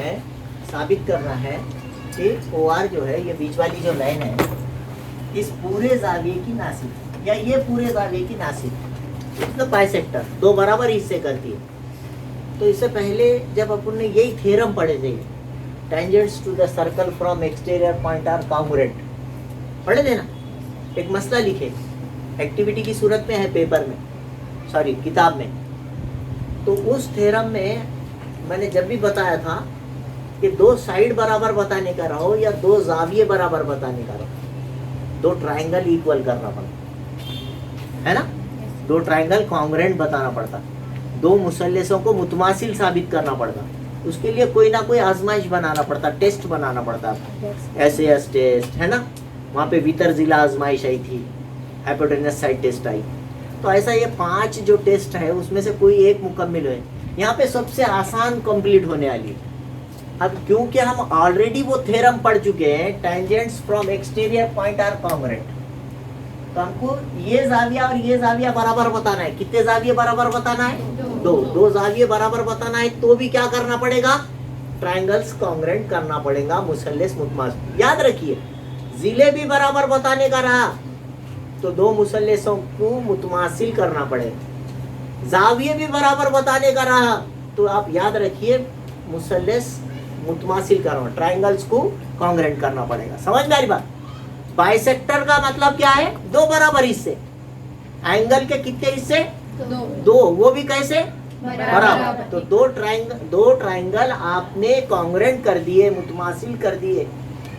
है, साबित करना है कि OR जो है, ये बीच वाली जो लाइन है, इस पूरे जाविये की नासिक या ये पूरे जाविये की नासिक, मतलब बाइसेक्टर, दो बराबर हिस्से करती है। तो इससे पहले जब अपन ने यही थ्योरम पढ़े थे, tangents to the circle from exterior point are congruent, पढ़े थे ना, एक मसला लिखे, एक्टिविटी की सूरत में है पेपर में, सॉरी किताब में। तो उस थ्योरम में मैंने जब भी बताया था कि दो साइड बराबर बताने का रहो या दो जाविये बराबर बताने का रहो, दो ट्रायंगल इक्वल करना पड़ता है ना, दो ट्रायंगल कॉन्ग्रुएंट बताना पड़ता, दो मुसल्लसों को मुतमासिल साबित करना पड़ता, उसके लिए कोई ना कोई आजमाइश बनाना पड़ता, टेस्ट बनाना पड़ता, SAS टेस्ट है ना, वहाँ पे भीतर जिला आजमाइश आई थी, हाइपोटेनस साइड टेस्ट आई। तो ऐसा ये 5 जो टेस्ट है उसमें से कोई एक मुकम्मिल है, यहाँ पे सबसे आसान कंप्लीट होने वाली है। अब क्योंकि हम ऑलरेडी वो थ्योरम पढ़ चुके हैं, tangents from exterior point are congruent, तो हमको ये जाविया और ये जाविया बराबर बताना है। कितने जाविये बराबर बताना है? दो जाविये बराबर बताना है, तो भी क्या करना पड़ेगा? ट्रायंगल्स कॉन्ग्रुएंट करना पड़ेगा, मुसल्लस मुतमासिल। याद रखिए, जिले भी बराबर बताने का रहा तो दो मुसल्लसों को मुतमासिल करना पड़ेगा, जाविये भी बराबर बताने का रहा तो आप याद रखिए मुसल्लस मुतमासिल करना, ट्रायंगल्स को कॉन्ग्रुएंट करना पड़ेगा। समझ में आ रही बात? बाइसेक्टर का मतलब क्या है? दो बराबर हिस्से। एंगल के कितने हिस्से? दो। वो भी कैसे? बराबर। तो दो ट्रायंगल आपने कॉन्ग्रुएंट कर दिए, मुतमासिल कर दिए,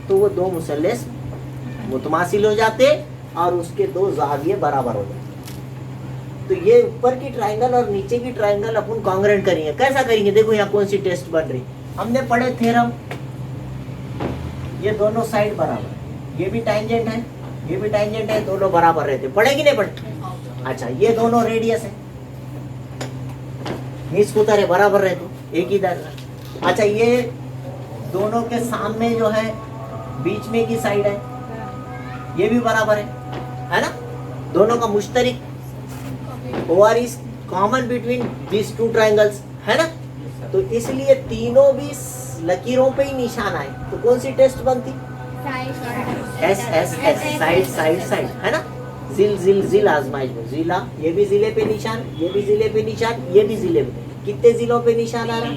तो वो दो मुसल्लस मुतमासिल हो जाते और उसके दो जाविये बराबर हो जाते। तो ये ऊपर की ट्रायंगल और नीचे की ट्रायंगल अपन कॉन्ग्रुएंट करेंगे। कैसा करेंगे? देखो यहाँ कौन सी टेस्ट बन रही, हमने पढ़े थ्योरम, ये दोनों साइड बराबर, ये भी टेंजेंट है, ये भी टेंजेंट है, दोनों बराबर रहते, पढ़े कि नहीं पढ़े? अच्छा, ये दोनों रेडियस है, नीच कुतर है, बराबर रहते, एक ही दर। अच्छा, ये दोनों के सामने जो है बीच में की साइड है, ये भी बराबर है ना, दोनों का मुश्तरिक OR is common between this two triangles, है ना। तो इसलिए तीनों भी लकीरों पे ही निशान आए, तो कौन सी टेस्ट बनती? SSS, साइड साइड साइड, है ना। जिल आजमाइश में, जिला, ये भी जिले पे निशान, ये भी जिले पे निशान, ये भी जिले पे, कितने जिलों पे निशान आ रहा है?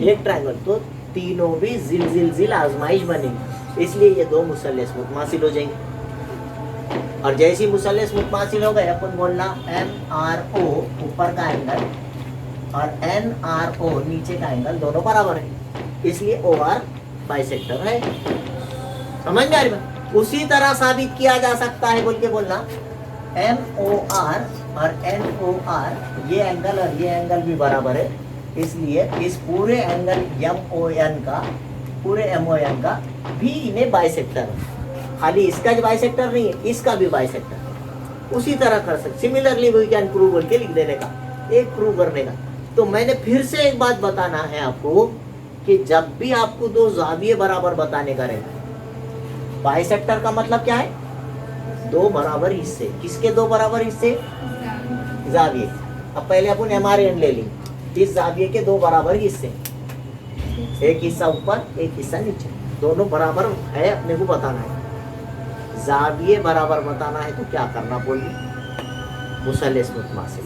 एक ट्रायंगल, तो तीनों भी जिल आजमाइश बनेगी, इसलिए ये दो मुसल्लस मुतमासिल हो जाएंगे। और जैसी मुसल्लस मुतमासिल हो गए, अपन बोलना MRO ऊपर का एंगल और NRO नीचे का एंगल दोनों बराबर है, इसलिए OR बाइसेक्टर है। समझ में आ रही बात? उसी तरह साबित किया जा सकता है, बोल के बोलना MOR और NOR, ये एंगल और ये एंगल भी बराबर है, इसलिए इस पूरे एंगल MON का, पूरे MON का भी इन्हें बाइसेक्टर है। खाली इसका जो बाइसेक्टर नहीं है, इसका भी बाइसेक्टर। उसी तरह कर सकते, सिमिलरली वी कैन प्रूव बोल के लिख देने का, एक प्रूव करने का। तो मैंने फिर से एक बात बताना है आपको कि जब भी आपको दो जाविये बराबर बताने का रहेगा, बाइसेक्टर का मतलब क्या है? दो बराबर हिस्से। किसके दो बराबर हिस्से? जाविये। अब पहले अपन MRN ले लेंगे, इस जाविये के दो बराबर हिस्से, एक हिस्सा ऊपर एक हिस्सा नीचे, दोनों बराबर है, अपने को बताना है। जाविये बराबर बताना है तो क्या करना बोलिए? मुसल्लस मुतमासिल,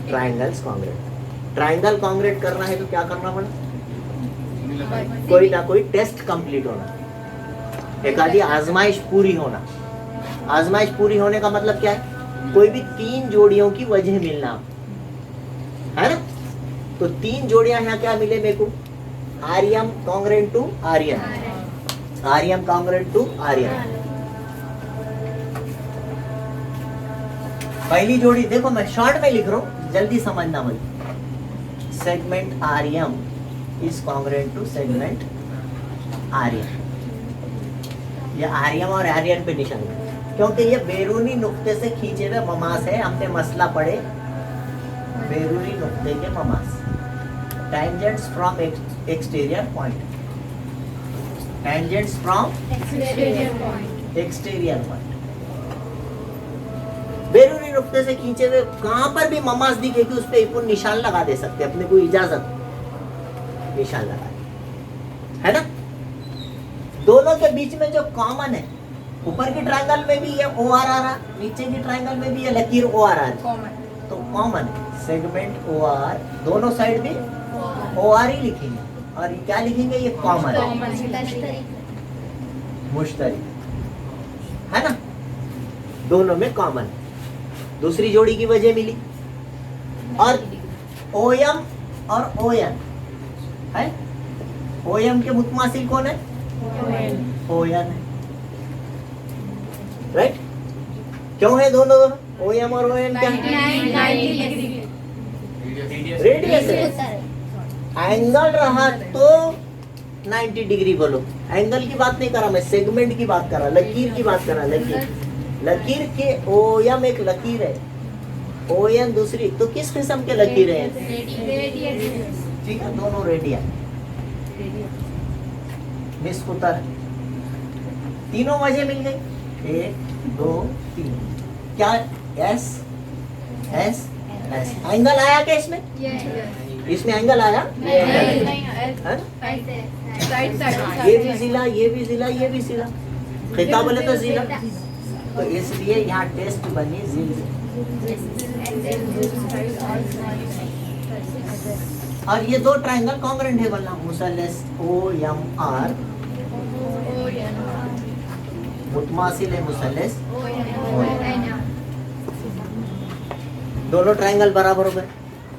ट्रायंगल्स कॉन्ग्रुएंट। ट्रायंगल कॉन्ग्रुएंट करना है तो क्या करना पड़ेगा? कोई ना कोई टेस्ट कंप्लीट होना, एक आधी आजमाइश पूरी होना। आजमाइश पूरी होने का मतलब क्या है? कोई भी 3 जोड़ियों की वजह मिलना, है ना। तो 3 जोड़ियां यहाँ क्या मिले मेरे को? R M congruent to R N, R M congruent to R N. पहली जोड़ी देखो, मैं शॉर्ट में लिख रहा हूँ, जल्दी समझना भाई। Segment R M is congruent to segment R N. ये आर्यम और आर्यन पे निशान है, क्योंकि ये बैरूनी नुक्ते से खींचे हुए ममास है। हमने मसला पढ़े बैरूनी नुक्ते के ममास, tangents from exterior point, tangents from exterior point. बैरूनी नुक्ते से खींचे हुए कहां पर भी ममास दिखेगी उस पर निशान लगा दे सकते, अपने को इजाजत निशान लगा। है ना। दोनों के बीच में जो कॉमन है, ऊपर की ट्रायंगल में भी ये ओ आर आ रहा, नीचे की ट्रायंगल में भी ये लकीर ओ आर आ रही, तो कॉमन सेगमेंट ओ आर, दोनों साइड भी ओ आर ही लिखेंगे, और ये क्या लिखेंगे, ये कॉमन मुश्तरिक, है ना, दोनों में कॉमन। दूसरी जोड़ी की वजह मिली। और ओएम और ओएन है, ओएम के मुतमासिल कौन है, ओएन है, राइट। क्यों है दोनों ओएम और ओएन क्या है, रेडियस है। एंगल रहा तो 90 डिग्री बोलो, एंगल की बात नहीं कर रहा मैं, सेगमेंट की बात कर रहा, लकीर की बात कर रहा, लकीर, लकीर के ओएम एक लकीर है, ओएन दूसरी, तो किस किस्म के लकीर है, ठीक है, दोनों रेडिया निस्कुतर, तीनों वजह मिल गई, 1 2 3, क्या एस एस एस, एंगल आया क्या इसमें, इसमें एंगल आया, ये भी जिला, ये भी जिला, ये भी जिला, खिताब बोले तो जिला, तो इसलिए यहाँ टेस्ट बनी जिल। और ये दो ट्रायंगल कॉन्ग्रुएंट है बोलना, मुसल्लस ओ एम आर, मुतमासिल है मुसल्लस, दोनों ट्रायंगल बराबर हो गए,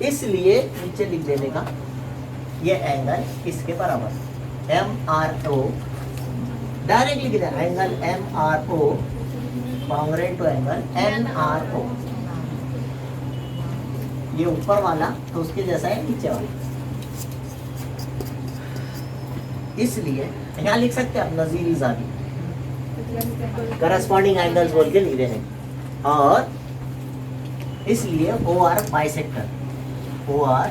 इसलिए नीचे लिख देने का ये एंगल किसके बराबर, एम आर ओ, डायरेक्ट लिख देना angle M R O congruent to angle N R O, ये ऊपर वाला तो उसके जैसा है नीचे वाला, इसलिए यहाँ लिख सकते हैं आप नजीरी ज़ावी, करस्पॉन्डिंग एंगल्स बोल के लिख देने, और इसलिए O R bisector, O R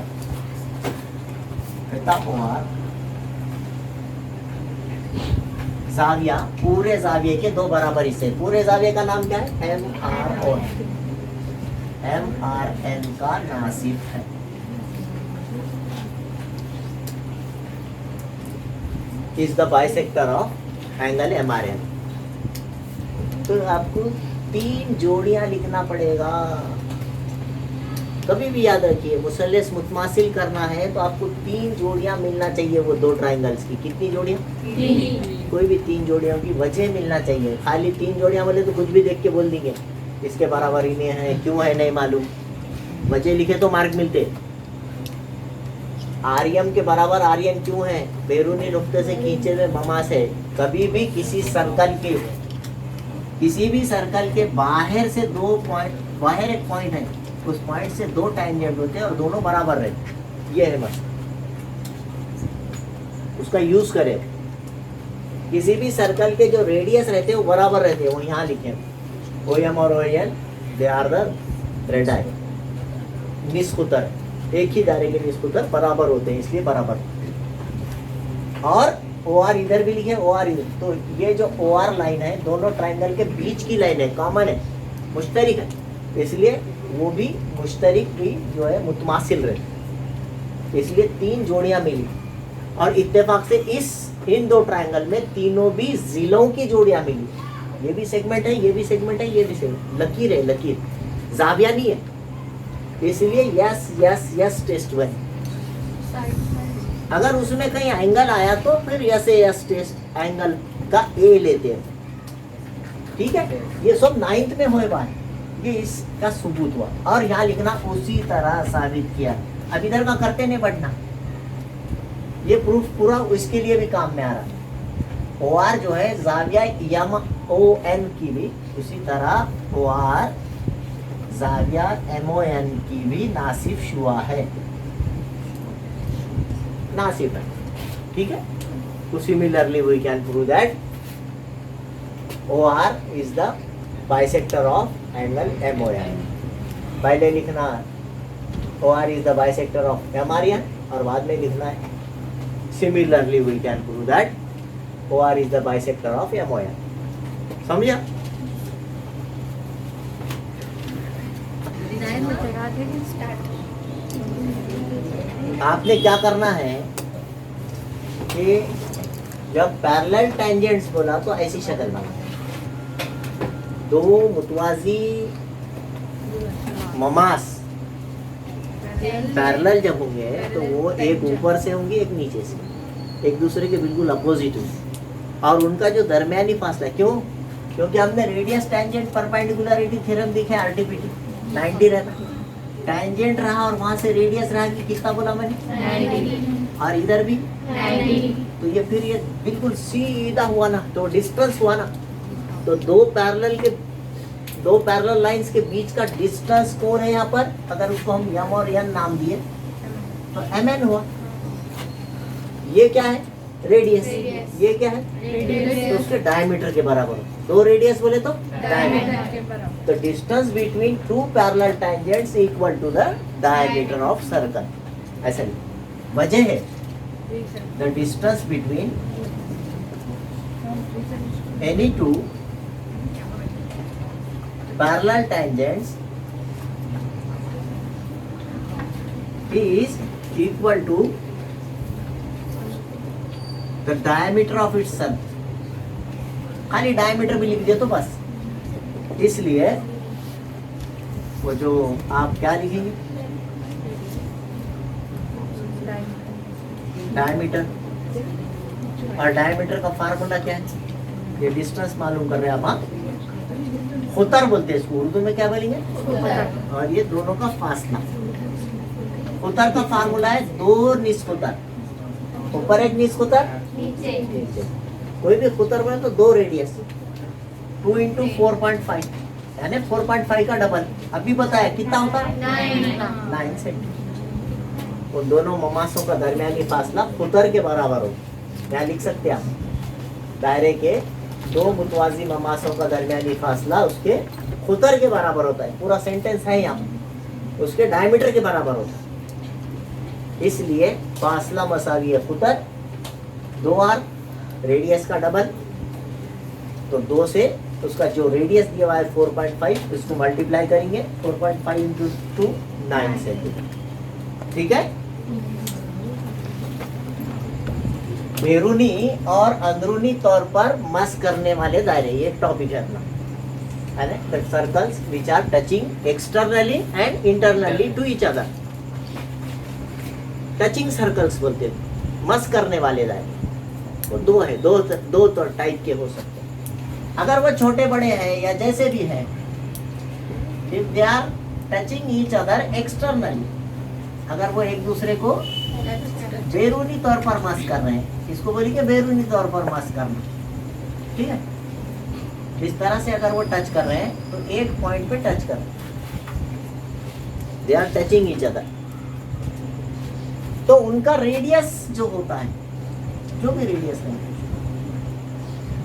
जाविया, पूरे जाविये के दो बराबर हिस्से, पूरे जाविये का नाम क्या है, M R O, M R N का नासिब है, is the bisector of angle M R N. तो आपको 3 जोड़ियां लिखना पड़ेगा, कभी भी याद रखिए, मुसल्लस मुतमासिल करना है तो आपको 3 जोड़ियां मिलना चाहिए, वो दो ट्रायंगल्स की, कितनी जोड़ियां, कोई भी 3 जोड़ियों की वजह मिलना चाहिए, खाली 3 जोड़ियां बोले तो कुछ भी देख के बोल देंगे इसके बराबर ही नहीं है, क्यों है नहीं मालूम, वजह लिखे तो मार्क मिलते, आर्यम के बराबर आर्यन क्यों है, बैरूनी नुक्ते से खींचे हुए ममास है, कभी भी किसी भी सर्कल के बाहर से 2 पॉइंट, बाहर एक पॉइंट है, उस पॉइंट से 2 टैंजेंट होते हैं और दोनों बराबर रहते, ये है मसला, उसका यूज करें। किसी भी सर्कल के जो रेडियस रहते हैं वो बराबर रहते हैं, वो यहाँ लिखे, ओएम और O N they are the radii, निस्कुतर, एक ही दायरे के निस्कुतर बराबर होते हैं, इसलिए बराबर, और ओ आर इधर भी लिखे, ओ आर इधर, तो ये जो ओ आर लाइन है दोनों ट्रायंगल के बीच की लाइन है, कॉमन है, मुश्तरिक है, इसलिए वो भी मुश्तरिक भी जो है मुतमासिल रहे, इसलिए 3 जोड़ियां मिली, और इत्तेफाक से इन 2 ट्रायंगल में तीनों भी जिलों की जोड़ियां मिली, ये भी सेगमेंट है, ये भी सेगमेंट है, ये भी सेगमेंट, लकीर है, लकीर, जाविया नहीं है, इसलिए यस यस यस टेस्ट 1। अगर उसमें कहीं एंगल आया तो फिर यस यस टेस्ट एंगल का ए लेते हैं, ठीक है, ये सब 9th में हुए बात, ये इसका सबूत हुआ, और यहाँ लिखना उसी तरह साबित किया, अब इधर का करते नहीं बढ़ना, ये प्रूफ पूरा उसके लिए भी काम में आ रहा, ओ आर जो है जाविया यम ओ एन की भी उसी तरह ओ आर जाविया एम ओ एन की भी नासिब शुआ है, नासिब है, ठीक है। तो similarly we can prove that O R is the bisector of angle M O N, पहले लिखना O R is the bisector of M R N, और बाद में लिखना है similarly we can prove that O R is the bisector of M O N, समझा। आपने क्या करना है कि जब पैरेलल टेंजेंट्स बोला तो ऐसी शक्ल बना, दो मुतवाजी ममास पैरेलल जब होंगे तो वो एक ऊपर से होंगे एक नीचे से, एक दूसरे के बिल्कुल अपोजिट होंगे, और उनका जो दरमियानी फासला, क्यों? क्योंकि हमने रेडियस टेंजेंट परपेंडिकुलरिटी थ्योरम देखे आरटीपीटी 90 रहता, टेंजेंट रहा और वहां से रेडियस रहा कि कितना बोला मैंने 90, और इधर भी 90, तो ये फिर ये बिल्कुल सीधा हुआ ना, तो डिस्टेंस हुआ ना, तो दो पैरेलल लाइंस के बीच का डिस्टेंस कौन है यहाँ पर? अगर उसको हम m और n नाम दिए तो mn हुआ। ये क्या है? रेडियस। ये क्या है? रेडियस। तो उसके डायमीटर के बराबर हो, दो रेडियस बोले तो डायमीटर। तो distance between two parallel tangents equal to the diameter of circle, ऐसा नहीं। वजह है the distance between any two parallel tangents is equal to the diameter of its circle। खाली डायमीटर भी लिख दिया तो बस, इसलिए वो जो आप क्या लिखेंगे डायमीटर, और डायमीटर का फार्मूला क्या है? ये डिस्टेंस मालूम कर रहे हैं आप, खुतर बोलते हैं इसको, उर्दू में क्या बोलेंगे? और ये दोनों का फासला, खुतर का फार्मूला है दो निस्कुतर, ऊपर एक निस्कुतर नीचे। कोई भी खुतर बोले तो दो रेडियस, 2 into 4.5 यानी 4.5 का डबल। अभी बताया कितना होता है? 9 सेंटीमीटर। उन दोनों ममासों का दरमियानी फासला खुतर के बराबर हो, यहाँ लिख सकते हैं आप, दायरे के दो मुतवाजी ममासों का दरमियानी फासला उसके खुतर के बराबर होता है। पूरा सेंटेंस है यहाँ, उसके डायमीटर के बराबर होता है, इसलिए फासला मसावी है खुतर, 2r रेडियस का डबल, तो 2 से उसका जो रेडियस दिया हुआ है 4.5, इसको मल्टीप्लाई करेंगे 4.5 into 2 9 सेंटीमीटर। ठीक है। बैरूनी और अंदरूनी तौर पर मस करने वाले दायरे, ये एक टॉपिक है अपना, है ना। Circles which are touching externally and internally to each other, touching circles बोलते हैं। मस करने वाले दायरे वो दो है, दो टाइप के हो सकते हैं। अगर वो छोटे बड़े हैं या जैसे भी है, if they are touching each other externally, अगर वो एक दूसरे को बैरूनी तौर पर मस कर रहे हैं, इसको बोलिए बैरूनी तौर पर मस करना। ठीक है, इस तरह से अगर वो टच कर रहे हैं तो एक पॉइंट पे टच कर रहे हैं, they are touching each other, तो उनका रेडियस जो होता है, जो भी रेडियस है,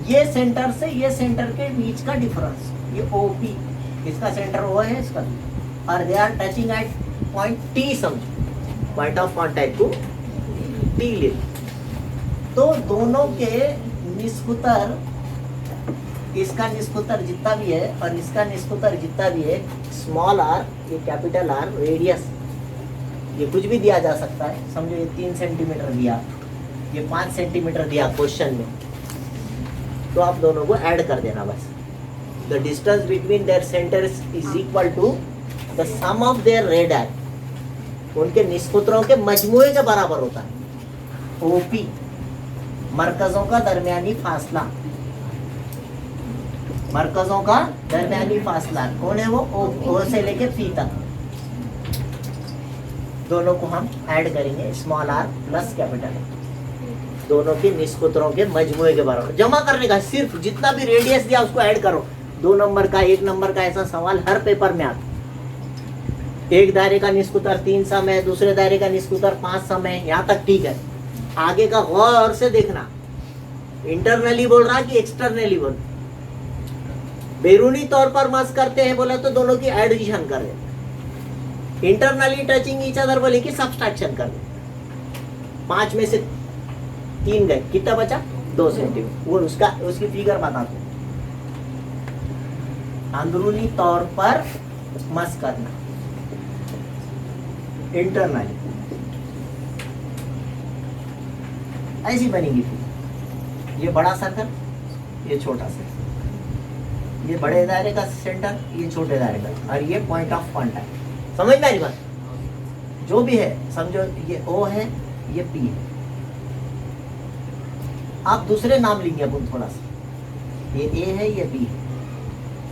ये सेंटर से ये सेंटर के बीच का डिफरेंस, ये ओपी, इसका सेंटर ओ है, इसका, और they are touching at point T, समझो पॉइंट ऑफ कांटेक्ट को टी ले, तो दोनों के निस्कुतर, इसका निस्कुतर जितना भी है और इसका निस्कुतर जितना भी है, स्मॉल आर, ये कैपिटल आर, रेडियस ये कुछ भी दिया जा सकता है। समझो ये 3 सेंटीमीटर दिया, ये 5 सेंटीमीटर दिया क्वेश्चन में, तो आप दोनों को ऐड कर देना बस। The distance between their centres is equal to the sum of their radius, उनके निस्कुतरों के मजमूए के बराबर होता है। ओपी मरकजों का दरमियानी फासला, मरकजों का दरमियानी फासला कौन है? वो ओ से लेके पी तक, दोनों को हम ऐड करेंगे, स्मॉल आर प्लस कैपिटल, दोनों के निस्कुतरों के मजमूए के बराबर। जमा करने का, सिर्फ जितना भी रेडियस दिया उसको ऐड करो। 2 नंबर का, 1 नंबर का ऐसा सवाल हर पेपर में आता। एक दायरे का निस्कुतर 3 सम है, दूसरे दायरे का निस्कुतर 5 सम है, यहाँ तक ठीक है। आगे का गौर से देखना, इंटरनली बोल रहा कि एक्सटर्नली बोल। बैरूनी तौर पर मस करते हैं बोला तो दोनों की एडिशन कर दे, इंटरनली टचिंग ईच अदर बोले कि सब्सट्रैक्शन कर दे। 5 में से 3 गए, कितना बचा? 2 सेंटीमीटर। वो उसकी फिगर बता दो। अंदरूनी तौर पर मस करना, इंटरनली, ऐसी बनेगी फिर। ये बड़ा सर्कल, ये छोटा सर्कल, ये बड़े दायरे का सेंटर, ये छोटे दायरे का, और ये पॉइंट ऑफ कांटेक्ट। समझ में आ रही बात? जो भी है समझो, ये O है, ये P है। आप दूसरे नाम लेंगे अपन थोड़ा सा, ये A है, ये B है।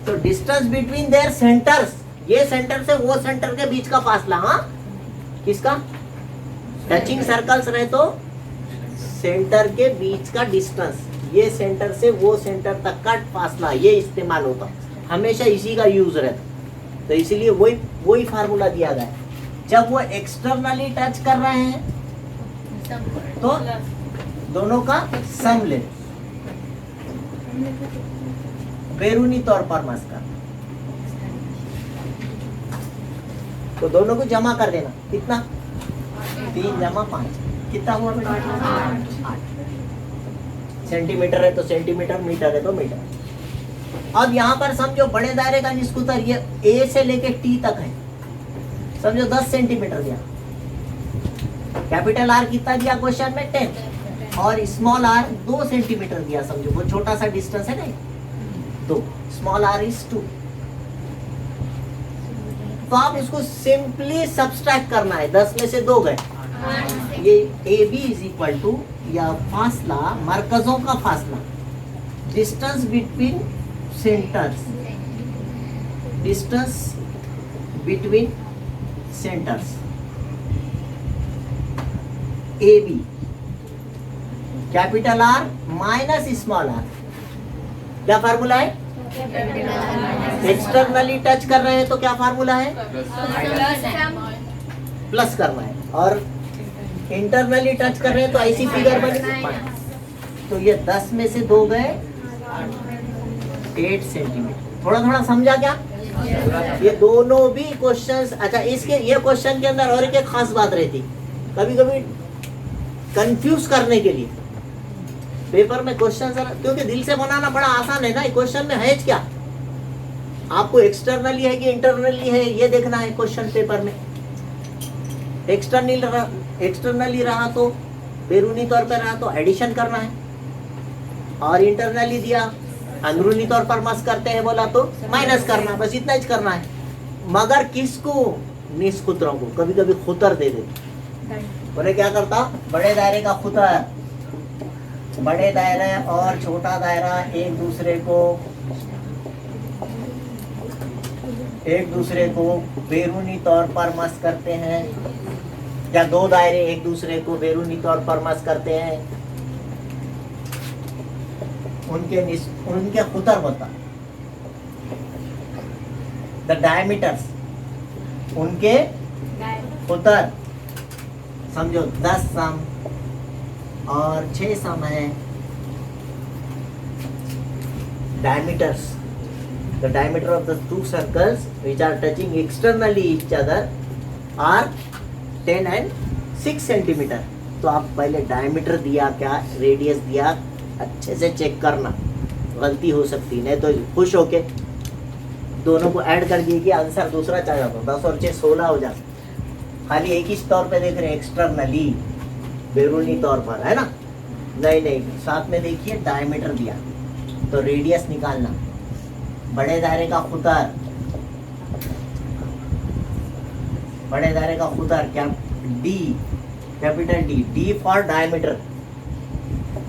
तो डिस्टेंस बिटवीन देयर सेंटर्स, ये सेंटर से वो सेंटर के बीच का फासला, हाँ किसका? टचिंग सर्कल्स रहे तो सेंटर के बीच का डिस्टेंस, ये सेंटर से वो सेंटर तक का फासला, ये इस्तेमाल होता, हमेशा इसी का यूज रहता। तो इसीलिए वही फार्मूला दिया गया है। जब वो एक्सटर्नली टच कर रहे हैं तो दोनों का सम ले, बैरूनी तौर पर मस कर, तो दोनों को जमा कर देना। कितना? 3 जमा 5 कितना हुआ बेटा? 8 सेंटीमीटर है तो सेंटीमीटर, मीटर है तो मीटर। अब यहाँ पर समझो बड़े दायरे का निष्कुतर ये A से लेके T तक है, समझो 10 सेंटीमीटर दिया। कैपिटल R कितना दिया क्वेश्चन में? 10, और स्मॉल r 2 सेंटीमीटर दिया। समझो वो छोटा सा डिस्टेंस है ना, 2, स्मॉल r इज 2। तो आप इसको सिंपली सब्सट्रैक्ट करना है, 10 में से 2 गए, ये AB इज इक्वल टू, या फासला मरकजों का फासला, distance between centres, distance between centres AB, capital R minus small r। क्या फार्मूला है? एक्सटर्नली टच कर रहे हैं तो क्या फार्मूला है? प्लस करना है, और इंटरनली टच कर रहे हैं तो ऐसी फिगर बनेगी। तो ये 10 में से 2 गए 8 सेंटीमीटर। थोड़ा थोड़ा समझा क्या? ये दोनों भी क्वेश्चंस। अच्छा, इसके ये क्वेश्चन के अंदर और एक खास बात रहती, कभी कभी कंफ्यूज करने के लिए पेपर में क्वेश्चन, क्योंकि दिल से बनाना बड़ा आसान है ना, क्वेश्चन में है क्या, आपको एक्सटर्नली है कि इंटरनली है ये देखना है क्वेश्चन पेपर में। एक्सटर्नली रहा तो बैरूनी तौर पर रहा तो एडिशन करना है, और इंटरनली दिया अंदरूनी तौर पर मस करते हैं बोला तो माइनस करना, बस इतना ही करना है। मगर किसको? निष्कुतरों को कभी कभी खुतर दे देते। बोले क्या करता? बड़े दायरे का खुतर, बड़े दायरे और छोटा दायरा एक दूसरे को बैरूनी तौर पर मस करते हैं, या 2 दायरे एक दूसरे को बैरूनी तौर पर मस करते हैं, उनके खुतर होता, द डायमीटर्स, उनके खुतर। समझो 10 सम और 6 सम है। diameters, the diameter of the 2 circles which are touching externally each other are 10 and 6 centimeter। तो आप पहले डायमीटर दिया क्या, रेडियस दिया, अच्छे से चेक करना, गलती हो सकती, नहीं तो खुश होके दोनों को ऐड कर दिए कि आंसर दूसरा चाह जाता, 10 और 6 16 हो जाता। खाली एक ही तौर पे देख रहे हैं, एक्सटर्नली बैरूनी तौर पर, है ना? नहीं, साथ में देखिए डायमीटर दिया तो रेडियस निकालना, बड़े दायरे का खुतर, बड़े दायरे का खुतर क्या? D, capital D for diameter,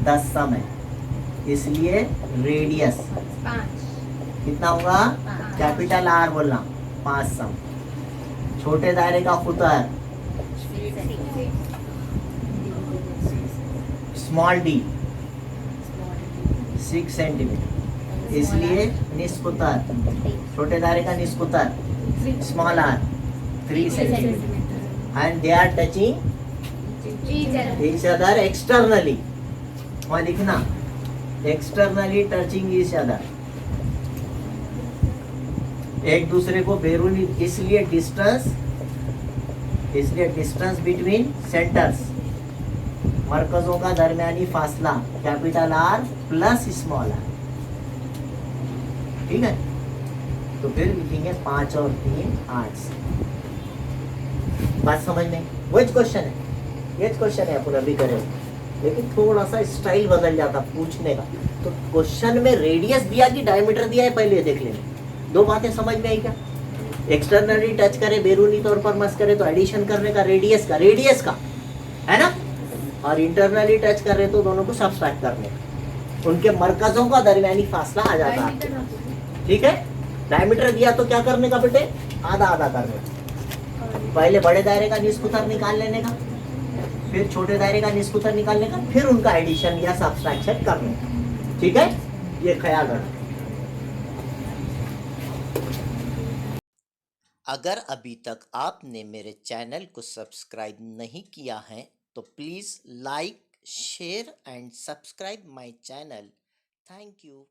10 सम है, इसलिए रेडियस कितना होगा? कैपिटल आर बोलना, 5 सम। छोटे दायरे का खुतर स्मॉल डी 6 सेंटीमीटर, इसलिए निष्कुतर, छोटे दायरे का निष्कुतर small R 3 centimetre, and they are touching each other externally। वहाँ लिखना externally touching each other, एक दूसरे को बैरूनी, इसलिए डिस्टेंस बिटवीन सेंटर्स, मरकजों का दरमियानी फासला capital R plus small R. ठीक है, तो फिर लिखेंगे 5 और 3 8। बात समझ में? वही क्वेश्चन है, ये क्वेश्चन है अपन अभी करें। लेकिन थोड़ा सा स्टाइल बदल जाता पूछने का। तो क्वेश्चन में रेडियस दिया कि डायमीटर दिया है पहले देख लेना। दो बातें समझ में आई क्या? एक्सटर्नली टच करे, बैरूनी तौर पर मस करे तो एडिशन करने का रेडियस का है ना, और इंटरनली टच कर रहे तो दोनों को सब्सट्रैक्ट करने का, उनके मरकजों का दरमियानी फासला आ जाता है। ठीक है, डायमीटर दिया तो क्या करने का बेटे, आधा आधा करने का। पहले बड़े दायरे का निस्कुतर निकाल लेने का, फिर छोटे दायरे का निस्कुतर निकालने का, फिर उनका एडिशन या सब्सट्रैक्शन करने का। ठीक है, ये ख्याल रखना। अगर अभी तक आपने मेरे चैनल को सब्सक्राइब नहीं किया है तो please like, share and subscribe my channel. Thank you.